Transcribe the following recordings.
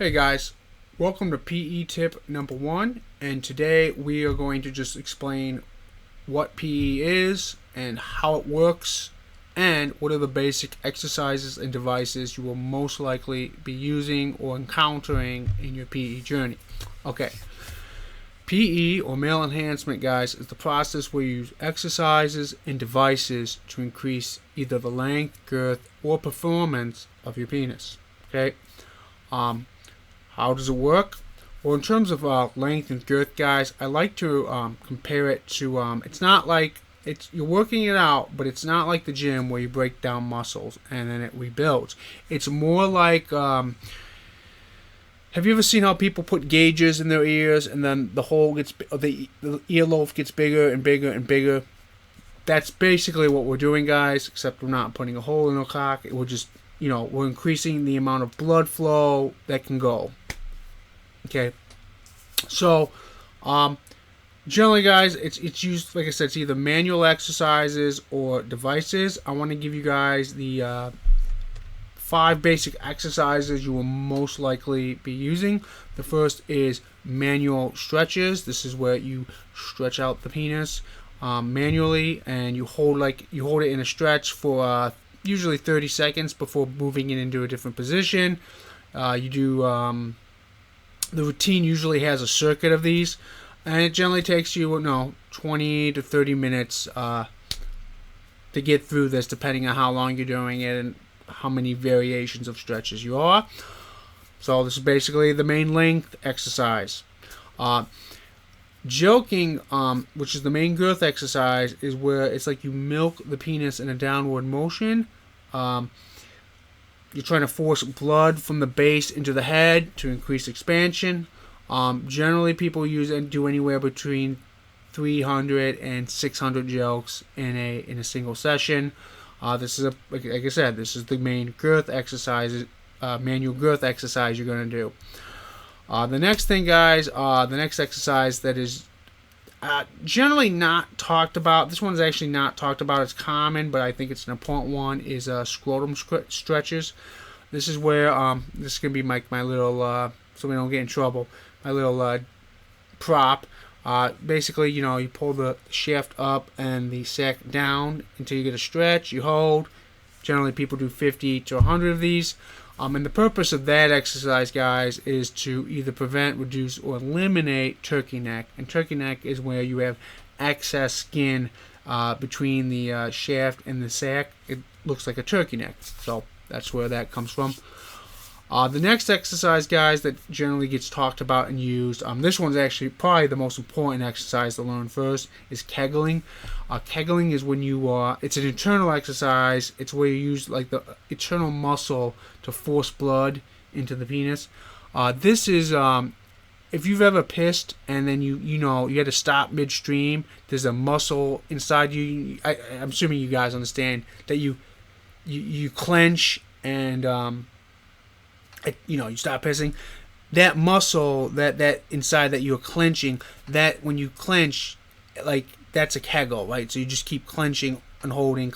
Hey guys, welcome to PE tip number 1, and today we are going to just explain what PE is and how it works and what are the basic exercises and devices you will most likely be using or encountering in your PE journey. Okay, PE or male enhancement, guys, is the process where you use exercises and devices to increase either the length, girth, or performance of your penis. Okay, how does it work? Well, in terms of length and girth, guys, I like to compare it to, it's not like, you're working it out, but it's not like the gym where you break down muscles and then it rebuilds. It's more like, have you ever seen how people put gauges in their ears and then the hole gets, the earlobe gets bigger and bigger and bigger? That's basically what we're doing, guys, except we're not putting a hole in the cock. We're just, we're increasing the amount of blood flow that can go. Okay, so generally, guys, it's used, like I said, it's either manual exercises or devices. I want to give you guys the 5 basic exercises you will most likely be using. The first is manual stretches. This is where you stretch out the penis manually, and you hold it in a stretch for usually 30 seconds before moving it into a different position. You do the routine usually has a circuit of these, and it generally takes you 20 to 30 minutes to get through this, depending on how long you're doing it and how many variations of stretches you are. So this is basically the main length exercise. Joking, which is the main girth exercise, is where it's like you milk the penis in a downward motion. You're trying to force blood from the base into the head to increase expansion. Generally, people do anywhere between 300 and 600 jokes in a single session. This is like I said, this is the main girth exercise, manual girth exercise you're going to do. The next thing, guys, the next exercise that is generally not talked about. This one's actually not talked about. It's common, but I think it's an important one. Is scrotum stretches. This is where this is gonna be my little so we don't get in trouble. My little prop. Basically, you pull the shaft up and the sack down until you get a stretch. You hold. Generally, people do 50 to 100 of these. And the purpose of that exercise, guys, is to either prevent, reduce, or eliminate turkey neck. And turkey neck is where you have excess skin between the shaft and the sack. It looks like a turkey neck. So that's where that comes from. The next exercise, guys, that generally gets talked about and used, this one's actually probably the most important exercise to learn first, is kegling. Kegling is when it's an internal exercise. It's where you use like the internal muscle to force blood into the penis. This is if you've ever pissed and then you had to stop midstream. There's a muscle inside you. I'm assuming you guys understand that you clench and you stop pissing. That muscle that inside that you're clenching, that when you clench, like that's a kegel, right? So you just keep clenching and holding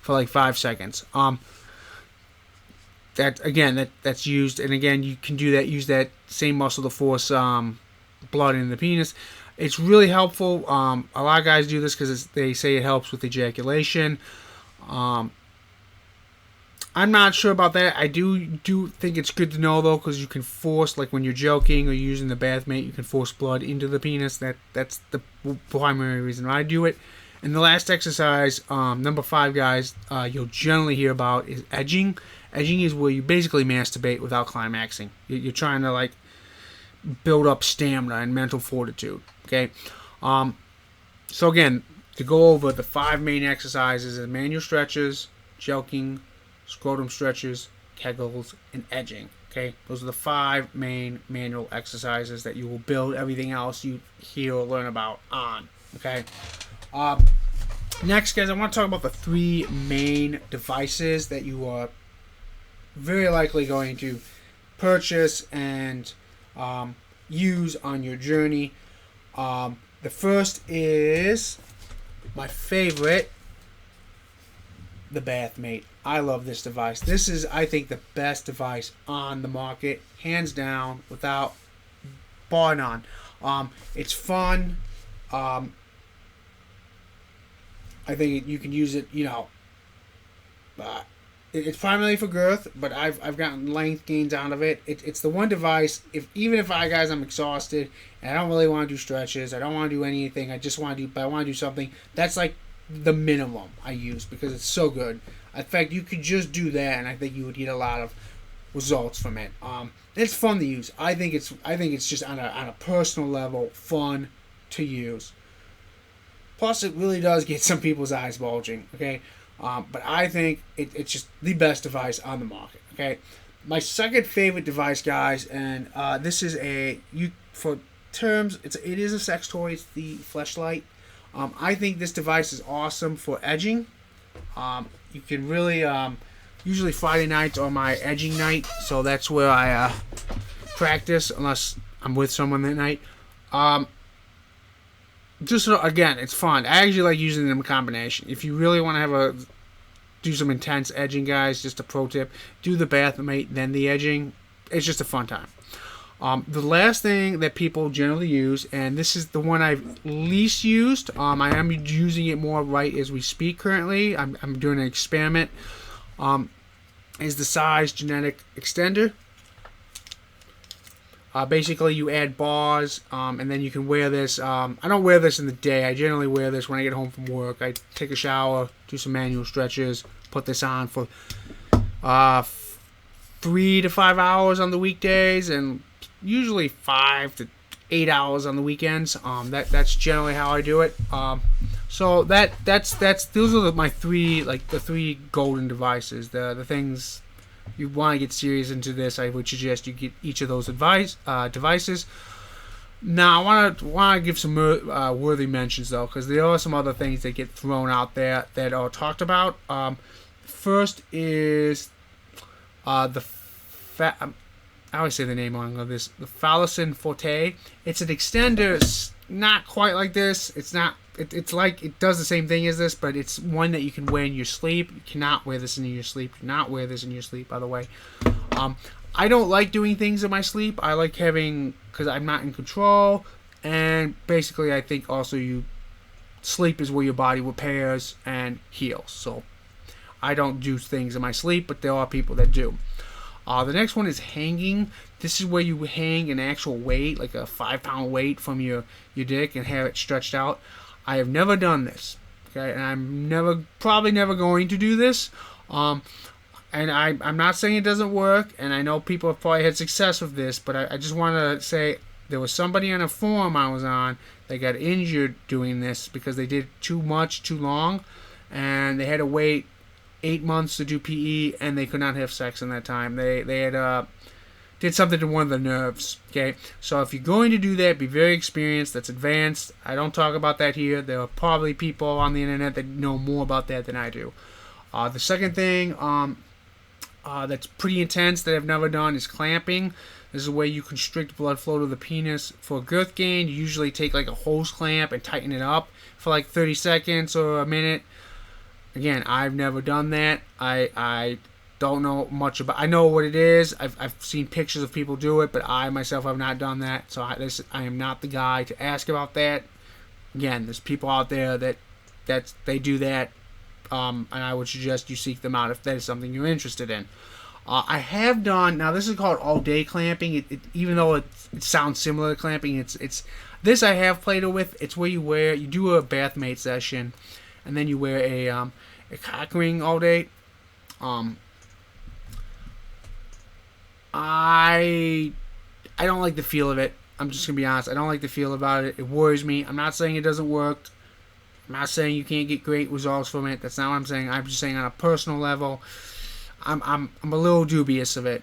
for like 5 seconds. That's used, and again you can use that same muscle to force blood in the penis. It's really helpful. A lot of guys do this because they say it helps with ejaculation. I'm not sure about that. I do think it's good to know, though, because you can force, like when you're joking or using the bathmate, you can force blood into the penis. That's the primary reason I do it. And the last exercise, number 5, guys, you'll generally hear about is edging. Edging is where you basically masturbate without climaxing. You're trying to like build up stamina and mental fortitude. Okay. So again, to go over the 5 main exercises: is manual stretches, joking, scrotum stretches, kegels, and edging. Okay, those are the 5 main manual exercises that you will build everything else you hear or learn about on. Okay. Next, guys, I want to talk about the 3 main devices that you are very likely going to purchase and use on your journey. The first is my favorite, the Bathmate. I love this device. This is, I think, the best device on the market, hands down, without bar none. It's fun. I think you can use it, it's primarily for girth, but I've gotten length gains out of it. It's the one device, even if I'm exhausted and I don't really want to do stretches, I don't want to do anything, I want to do something, that's like the minimum I use because it's so good. In fact, you could just do that and I think you would get a lot of results from it. It's fun to use. I think it's just on a personal level fun to use. Plus, it really does get some people's eyes bulging. Okay, but I think it's just the best device on the market. Okay, my second favorite device, guys, and this is it is a sex toy. It's the Fleshlight. I think this device is awesome for edging. You can really usually Friday nights are my edging night, so that's where I practice unless I'm with someone that night. Just again, it's fun. I actually like using them in combination. If you really want to do some intense edging, guys, just a pro tip: do the Bathmate, then the edging. It's just a fun time. The last thing that people generally use, and this is the one I've least used. I am using it more right as we speak currently. I'm doing an experiment. Is the size genetic extender. Basically, you add bars, and then you can wear this. I don't wear this in the day. I generally wear this when I get home from work. I take a shower, do some manual stretches, put this on for 3 to 5 hours on the weekdays, and usually 5 to 8 hours on the weekends. That's generally how I do it. So that's those are my the three golden devices. The things. You want to get serious into this, I would suggest you get each of those devices. Now, I want to give some worthy mentions, though, because there are some other things that get thrown out there that are talked about. First is I always say the name wrong of this, the Phalocin Forte. It's an extender. It's not quite like this. It's not. It's like it does the same thing as this, but it's one that you can wear in your sleep. You cannot wear this in your sleep. Do not wear this in your sleep, by the way. I don't like doing things in my sleep. I like because I'm not in control, and basically I think also sleep is where your body repairs and heals. So I don't do things in my sleep, but there are people that do. The next one is hanging. This is where you hang an actual weight, like a 5-pound weight from your dick and have it stretched out. I have never done this, okay, and I'm probably never going to do this. And I'm not saying it doesn't work, and I know people have probably had success with this, but I just want to say there was somebody on a forum I was on that got injured doing this because they did too much, too long, and they had to wait 8 months to do PE, and they could not have sex in that time. They had did something to one of the nerves. Okay, so if you're going to do that, be very experienced. That's advanced. I don't talk about that here. There are probably people on the internet that know more about that than I do. The second thing that's pretty intense that I've never done is clamping. This is where you constrict blood flow to the penis for girth gain. You usually take like a hose clamp and tighten it up for like 30 seconds or a minute. Again, I've never done that. I don't know much about. I know what it is. I've seen pictures of people do it, but I myself have not done that. So I am not the guy to ask about that. Again, there's people out there that they do that, and I would suggest you seek them out if that is something you're interested in. I have done. Now this is called all-day clamping. Even though it sounds similar to clamping, it's this I have played with. It's where you do a Bathmate session, and then you wear a cock ring all day. I don't like the feel of it. I'm just gonna be honest. I don't like the feel about it. It worries me. I'm not saying it doesn't work. I'm not saying you can't get great results from it. That's not what I'm saying. I'm just saying on a personal level, I'm a little dubious of it,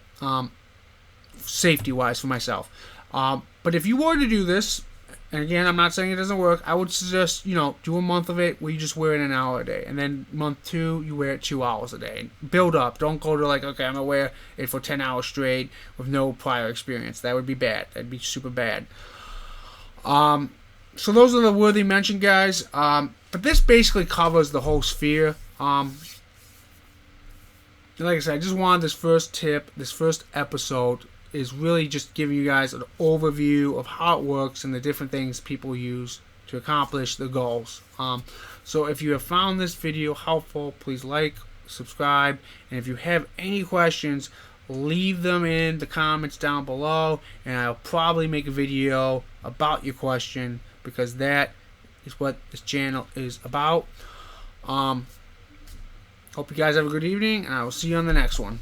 safety wise for myself. But if you were to do this, and again, I'm not saying it doesn't work, I would suggest, do a month of it where you just wear it an hour a day. And then month 2, you wear it 2 hours a day. Build up. Don't go to okay, I'm going to wear it for 10 hours straight with no prior experience. That would be bad. That'd be super bad. So those are the worthy mention, guys. But this basically covers the whole sphere. like I said, I just wanted this first tip, this first episode is really just giving you guys an overview of how it works and the different things people use to accomplish the goals. So if you have found this video helpful, please like, subscribe, and if you have any questions, leave them in the comments down below, and I'll probably make a video about your question, because that is what this channel is about. Hope you guys have a good evening, and I will see you on the next one.